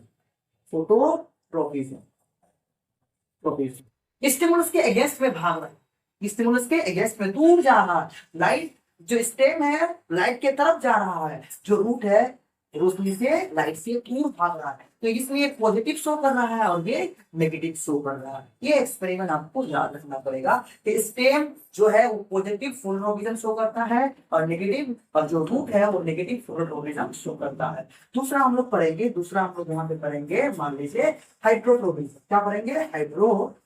स्टिमुलस के अगेंस्ट में भाग रहा है, स्टिमुलस के अगेंस्ट में दूर जा रहा है। लाइट जो स्टेम है लाइट के तरफ जा रहा है, जो रूट है रोशनी से लाइट से दूर भाग रहा है, तो इसलिए पॉजिटिव शो कर रहा है और ये नेगेटिव शो कर रहा है। ये एक्सपेरिमेंट आपको याद रखना पड़ेगा कि स्टेम जो है वो पॉजिटिव फोटोट्रोपिज्म शो करता है, और नेगेटिव, और जो रूट है वो नेगेटिव फोटोट्रोपिज्म शो करता है। दूसरा हम लोग यहाँ पे पढ़ेंगे, मान लीजिए हाइड्रोट्रोपिज्म। क्या पढ़ेंगे, हाइड्रोट्रोपिज्म।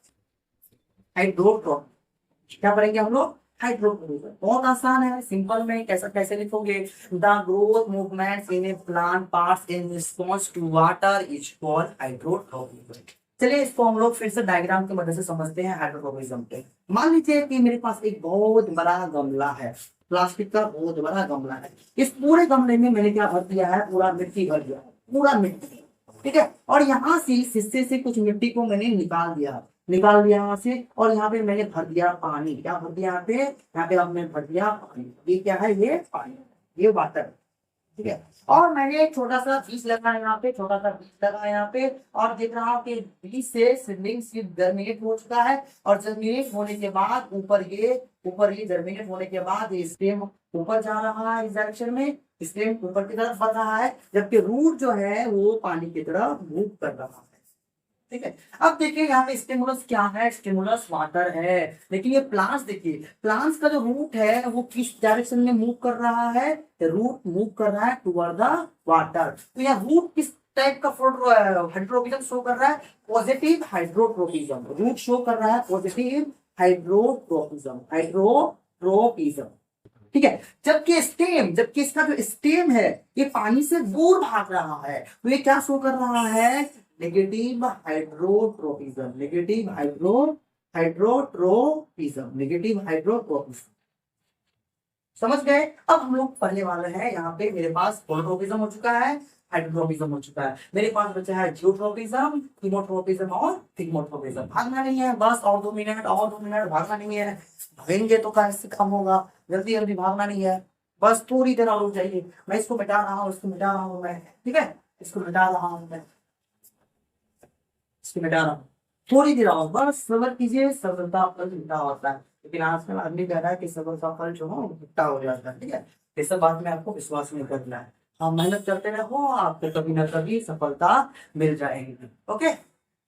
क्या पढ़ेंगे हम लोग, हाइड्रोट्रोपिज्म। बहुत आसान है, सिंपल में कैसे लिखोगे, the growth movements in a plant parts in response to water is called hydrotropism. चलिए इसको हम लोग फिर से डायग्राम की मदद से समझते हैं हाइड्रोट्रोपिज्म के। मान लीजिए कि मेरे पास एक बहुत बड़ा गमला है, प्लास्टिक का बहुत बड़ा गमला है। इस पूरे गमले में मैंने क्या भर दिया है, पूरा मिट्टी भर दिया, पूरा मिट्टी, ठीक है। और यहाँ से इस हिस्से से कुछ मिट्टी को मैंने निकाल दिया यहाँ से, और यहाँ पे मैंने भर दिया पानी। क्या भर दिया यहाँ पे अब मैं भर दिया पानी। ये क्या है, ये पानी, ये वाटर, ठीक है। और मैंने एक छोटा सा बीज लगाया यहाँ पे, और देख रहा हूँ कि बीज से सीडलिंग सीड जर्मिनेट हो चुका है, और जर्मिनेट होने के बाद ऊपर ये जर्मिनेट होने के बाद ये स्टेम ऊपर जा रहा है, इस डायरेक्शन में स्टेम ऊपर की तरफ बढ़ रहा है, जबकि रूट जो है वो पानी की तरफ मूव कर रहा है, ठीक है। अब देखिए यहाँ पे स्टिमुलस क्या है, स्टिमुलस वाटर है। लेकिन ये प्लांट्स देखिए, प्लांट्स का जो रूट है वो किस डायरेक्शन में मूव कर रहा है, रूट मूव कर रहा है टुवर्ड द वाटर। तो यहाँ रूट किस टाइप का हाइड्रोट्रोपिज्म शो कर रहा है, पॉजिटिव हाइड्रोट्रोपिज्म। रूट शो कर रहा है पॉजिटिव हाइड्रोट्रोपिज्म, ठीक है। जबकि इसका जो स्टेम है ये पानी से दूर भाग रहा है, तो ये क्या शो कर रहा है, नेगेटिव हाइड्रोट्रोपिज्म। समझ गए। अब हम लोग पढ़ने वाले हैं, यहाँ पे मेरे पास फोटोट्रोपिज्म हो चुका है, हाइड्रोट्रोपिज्म हो चुका है। मेरे पास बचा है जियोट्रोपिज्म, कीमोट्रोपिज्म और थिग्मोट्रोपिज्म। भागना नहीं है, बस और 2 मिनट, भागना नहीं है। भागेंगे तो कैसे काम होगा, जल्दी भागना नहीं है, बस थोड़ी देर और रुक जाइए। मैं इसको मिटा रहा हूँ, मैं, ठीक है, इसको मिटा रहा हूँ मैं, थोड़ी देर आओ, बस सब्र कीजिए, सब्र का फल मीठा होता है। लेकिन आजकल आदमी कह रहा है कि सब्र का फल जो है मीठा हो जाता है, ठीक है। ये सब बात में आपको विश्वास नहीं करना है। आप मेहनत करते रहो, आपको कभी ना कभी सफलता मिल जाएगी। Okay,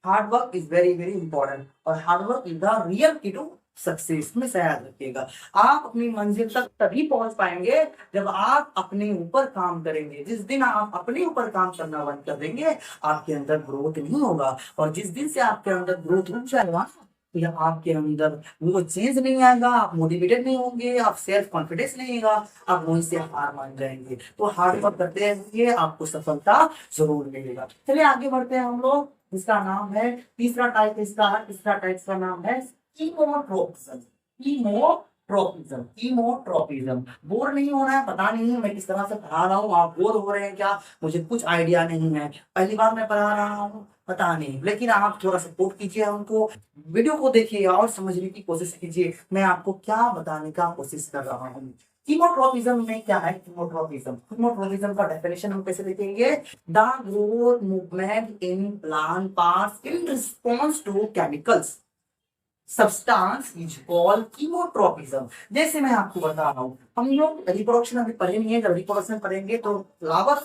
hard work is very very important, और hard work is the real key to success में से याद रखिएगा। आप अपनी मंजिल तक तभी पहुंच पाएंगे जब आप अपने ऊपर काम करेंगे। जिस दिन आप अपने ऊपर काम करना बंद कर देंगे, आपके अंदर ग्रोथ नहीं होगा। और जिस दिन से आपके अंदर ग्रोथ रुक जाएगा, या आपके अंदर वो चेंज नहीं आएगा, आप मोटिवेटेड नहीं होंगे, आप सेल्फ कॉन्फिडेंस नहीं आएगा, आप वहीं से हार मान जाएंगे। तो हार्ड वर्क करते रहिए, आपको सफलता जरूर मिलेगा। चलिए आगे बढ़ते हैं हम लोग। इसका नाम है तीसरा टाइप, इसका तीसरा टाइप का नाम है कीमोट्रोपिज्म। Chemotropism, chemotropism. बोर नहीं होना है, पता नहीं है मैं किस तरह से पढ़ा रहा हूँ, आप बोर हो रहे हैं क्या, मुझे कुछ आइडिया नहीं है, पहली बार मैं पढ़ा रहा हूँ, पता नहीं, लेकिन आप थोड़ा सपोर्ट कीजिए हमको, वीडियो को देखिए और समझने की कोशिश कीजिए मैं आपको क्या बताने का कोशिश कर रहा हूँ। कीमोट्रोपिज्म में क्या है? कीमोट्रोपिज्म, कीमोट्रोपिज्म का डेफिनेशन हम कैसे देखेंगे? The growth movement in plant parts in response to chemicals substance is called chemotropism. जैसे मैं आपको बता रहा हूँ, हम लोग रिप्रोडक्शन अभी पढ़े नहीं है, जब रिप्रोडक्शन पढ़ेंगे तो फ्लावर,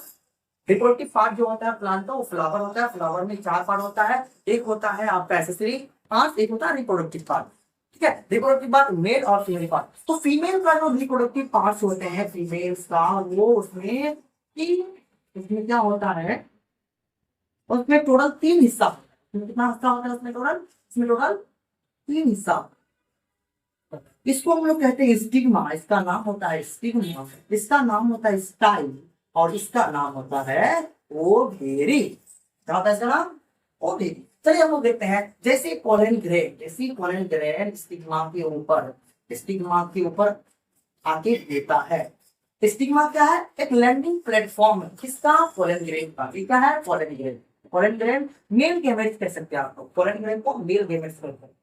रिप्रोडक्टिव पार्ट जो होता है प्लांट का, वो फ्लावर होता है। फ्लावर में 4 पार्ट होता है, एक होता है आपका एसेसरी पार्ट, एक होता है रिप्रोडक्टिव पार्ट। ठीक है, रिप्रोडक्टिव पार्ट मेल और फीमेल पार्ट। तो फीमेल का जो रिप्रोडक्टिव पार्ट्स होते हैं फीमेल्स का, वो उसमें क्या होता है, उसमें टोटल 3 हिस्सा। कितना हिस्सा होता है उसमें टोटल? इसमें टोटल 3 हिस्सा। इसको हम लोग कहते हैं स्टिग्मा, इसका नाम होता है स्टिग्मा, इसका नाम होता है स्टाइल, और इसका नाम होता है ओवेरी। क्या होता है इसका नाम? ओवेरी। चलिए हम लोग देखते हैं, जैसे पोलन ग्रेन, जैसे पोलन ग्रेन स्टिग्मा के ऊपर आके देता है। स्टिग्मा क्या है? एक लैंडिंग प्लेटफॉर्म है किसका? पोलन ग्रेन का। ये क्या है? Pollen grain. Pollen grain male gametes कह सकते हैं आप लोग, पोलन ग्रेन को मेल गैमेट्स कहते हैं।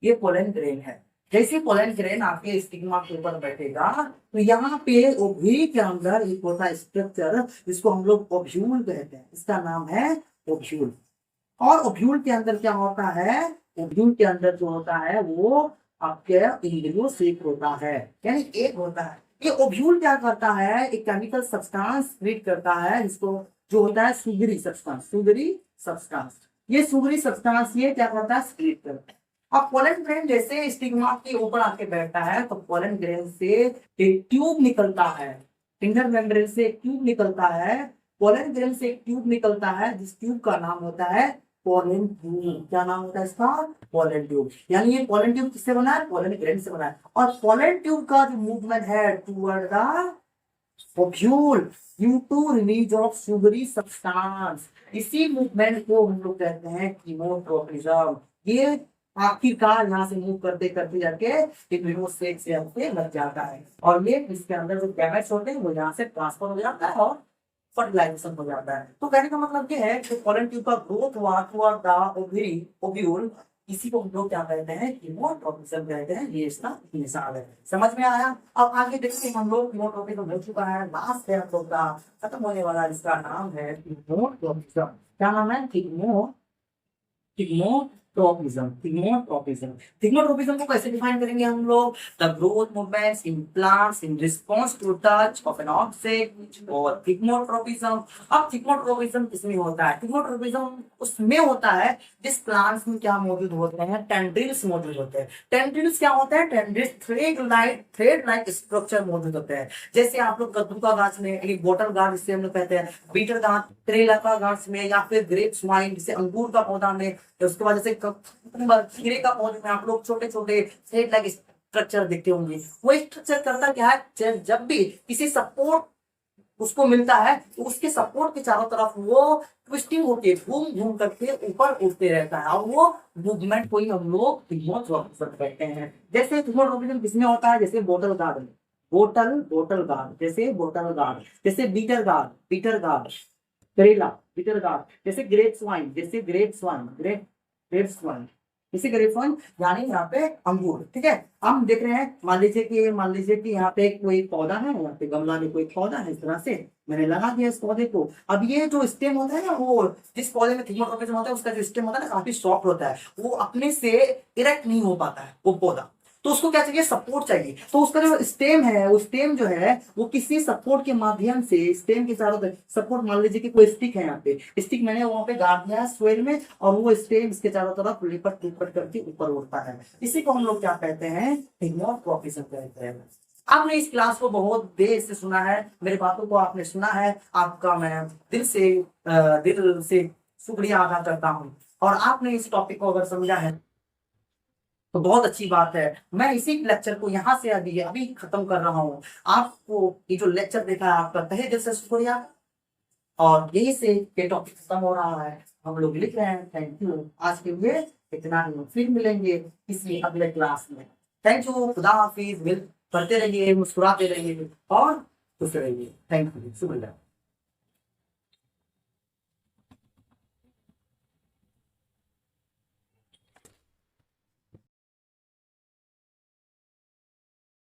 ये पोलन ग्रेन है। जैसे पोलन ग्रेन आपके स्टिग्मा के ऊपर बैठेगा, तो यहाँ पे ओवरी के अंदर एक होता है स्ट्रक्चर, जिसको हम लोग ओव्यूल कहते हैं। इसका नाम है ओव्यूल। और ओव्यूल के अंदर क्या होता है? ओव्यूल के अंदर जो होता है वो आपके इंद्रियो सेक होता है, यानी एक होता है। ये ओव्यूल क्या करता है? एक केमिकल सब्सटेंस क्रिएट करता है, जिसको जो होता है सुगरी सब्सटेंस, सुगरी सब्सटेंस। ये सुगरी सब्सटेंस ये क्या करता है? क्रिएट करता है। अब पोलन ग्रेन जैसे स्टिग्मा के ऊपर आके बैठता है, तो पोलन ग्रेन से एक ट्यूब निकलता है, इंटर मेम्ब्रेन से एक ट्यूब निकलता है, पोलन ग्रेन से एक ट्यूब निकलता है, जिस ट्यूब का नाम होता है पोलन ट्यूब। क्या नाम होता है इसका? Pollen tube. यानी ये पोलन ट्यूब किससे बना है? पोलन ग्रेन से बना है। और पोलन ट्यूब का जो मूवमेंट है toward the ovule due to release of sugary substance, इसी मूवमेंट को हम लोग कहते हैं कीमोट्रोपिज्म। ये आखिरकार यहाँ से मूव करते करते जाके एक लिम्फोसाइट से पे लग जाता है, और ये इसके अंदर जो गैमेट्स होते हैं वो यहाँ से ट्रांसफर हो जाता है और फर्टिलाइजेशन हो जाता है। तो कहने का मतलब ये है कि पोलन ट्यूब का ग्रोथ हुआ टुवर्ड द ओव्यूल, इसी को हम लोग क्या कहते हैं? कीमोट्रोपिज्म कहते हैं। ये इसका मिसाल है। समझ में आया? अब आगे देखते हैं हम लोग। कीमोट्रोपिज्म हो चुका है, लास्ट है हम लोग का खत्म होने वाला, इसका नाम है कीमोट्रोपिज्म। क्या नाम है? कीमोट्रोपिज्म। कीमोट्रोपिज्म को कैसे डिफाइन करेंगे हम लोग? The growth movements in plants in response to touch of an object और कीमोट्रोपिज्म। अब कीमोट्रोपिज्म किसमें होता है? कीमोट्रोपिज्म उसमें होता है जिस प्लांट्स में क्या मौजूद होते हैं? टेंड्रिल्स मौजूद होते हैं। टेंड्रिल्स क्या होते हैं? टेंड्रिल्स थ्रेड लाइक स्ट्रक्चर मौजूद होते हैं। जैसे आप लोग कद्दू का गाछ में बोटल गार्ड जिसे हम लोग कहते हैं, बीटर गाछ, करेला का गाछ में, या फिर ग्रेप्स वाइन जिसे अंगूर का पौधा में, उसके बाद जैसे खीरे का पौधे में आप लोग छोटे छोटे थ्रेड लाइक स्ट्रक्चर देखते होंगे। वो स्ट्रक्चर करता क्या है? जब भी किसी सपोर्ट उसको मिलता है, तो उसके सपोर्ट के चारों तरफ वो ट्विस्टिंग होके घूम घूम करके ऊपर उठते रहता है, और वो मूवमेंट को ही हम लोग कीमोट्रोपिज्म कहते हैं। जैसे कीमोट्रोपिज्म किसमें होता है? जैसे बोटल गार्ड, बोटल गार्ड, जैसे बोटल गार्ड, जैसे बीटर गार्ड, करेला, बीटर गार्ड, जैसे ग्रेप्स वाइन, ग्रेप्स वाइन यानी यहाँ पे अंगूर। ठीक है, हम देख रहे हैं, मान लीजिए कि यहाँ पे कोई पौधा है, यहाँ पे गमला में कोई पौधा है, इस तरह से मैंने लगा दिया इस पौधे को। अब ये जो स्टेम होता है ना, वो जिस पौधे में कीमोट्रोपिज्म होता है उसका जो स्टेम होता है ना, काफी सॉफ्ट होता है, वो अपने से इरेक्ट नहीं हो पाता है वो पौधा। तो उसको क्या चाहिए, सपोर्ट चाहिए। तो उसका जो स्टेम है, वो स्टेम जो है वो किसी सपोर्ट के माध्यम से, स्टेम के चारों तरफ सपोर्ट, मान लीजिए कि कोई स्टिक है, यहाँ पे स्टिक मैंने वहां पे गाड़ दिया है सोइल में, और वो स्टेम इसके चारों तरफ लिपट लिपट करके ऊपर उठता है। इसी को हम लोग क्या कहते हैं, फिगर ऑफ प्रोपगेशन कहते हैं। आपने इस क्लास को बहुत देर से सुना है, मेरी बातों को आपने सुना है, आपका मैं दिल से शुक्रिया अदा करता हूँ। और आपने इस टॉपिक को अगर समझा है तो बहुत अच्छी बात है। मैं इसी लेक्चर को यहाँ से अभी अभी खत्म कर रहा हूँ। आपको ये जो लेक्चर देखा है, आपका तहे दिल से शुक्रिया। और यही से ये टॉपिक खत्म हो रहा है, हम लोग लिख रहे हैं थैंक यू। आज के लिए इतना ही, फिर मिलेंगे किसी अगले क्लास में। थैंक यू, खुदा हाफिज। मिल पढ़ते रहिए, मुस्कुराते रहिए और खुश रहिए। थैंक यू, शुक्रिया।